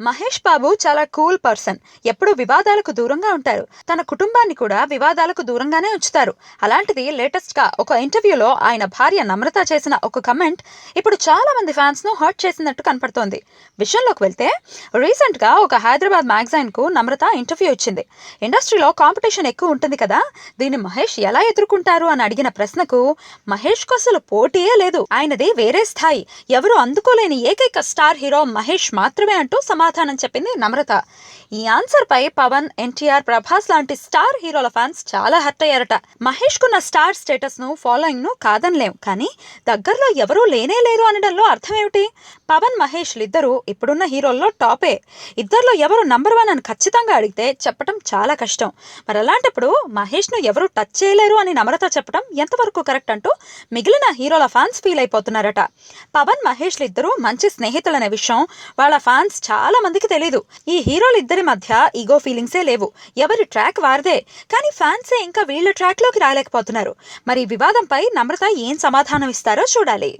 మహేష్ బాబు చాలా cool person. ఎప్పుడూ వివాదాలకు దూరంగా ఉంటారు. తన కుటుంబాన్ని కూడా వివాదాలకు దూరంగానే ఉంచుతారు. అలాంటిది లేటెస్ట్ గా ఒక ఇంటర్వ్యూలో ఆయన భార్య నమ్రత చేసిన ఒక కమెంట్ ఇప్పుడు చాలా మంది ఫ్యాన్స్ ను హర్ట్ చేసినట్టు కనపడుతోంది. విషయంలోకి వెళ్తే రీసెంట్ గా ఒక హైదరాబాద్ మ్యాగజైన్ కు నమ్రత ఇంటర్వ్యూ ఇచ్చింది. ఇండస్ట్రీలో కాంపిటీషన్ ఎక్కువ ఉంటుంది కదా, దీన్ని మహేష్ ఎలా ఎదుర్కొంటారు అని అడిగిన ప్రశ్నకు మహేష్ కు అసలు పోటీయే లేదు, ఆయనది వేరే స్థాయి, ఎవరు అందుకోలేని ఏకైక స్టార్ హీరో మహేష్ మాత్రమే అంటూ సమాధానం చెప్పింది నమ్రత. ఈ ఆన్సర్ పై పవన్, ఎన్టీఆర్, ప్రభాస్ లాంటి స్టార్ హీరోల ఫ్యాన్స్ చాలా హర్ట్ అయ్యారట. మహేష్ కున్న స్టార్ స్టేటస్ ను, ఫాలోయింగ్ ను కాదనలేం, కానీ దగ్గరలో ఎవరూ లేనే లేరు అనడంలో అర్థం ఏమిటి? పవన్, మహేష్ ఇద్దరు ఇప్పుడున్న హీరోల్లో టాపే. ఇద్దరిలో ఎవరు నంబర్ 1 అని ఖచ్చితంగా అడిగితే చెప్పడం చాలా కష్టం. మరి అలాంటప్పుడు మహేష్ ను ఎవరు టచ్ చేయలేరు అని నమ్రత చెప్పడం ఎంతవరకు కరెక్ట్ అంటూ మిగిలిన హీరోల ఫ్యాన్స్ ఫీల్ అయిపోతున్నారట. పవన్, మహేష్ ఇద్దరు మంచి స్నేహితులనే విషయం వాళ్ళ ఫ్యాన్స్ చాలా మందికి తెలీదు. ఈ హీరోలు ఇద్దరి మధ్య ఈగో ఫీలింగ్సే లేవు. ఎవరి ట్రాక్ వారిదే. కానీ ఫ్యాన్సే ఇంకా వీళ్ళ ట్రాక్ లోకి రాలేకపోతున్నారు. మరి ఈ వివాదంపై నమ్రత ఏం సమాధానం ఇస్తారో చూడాలి.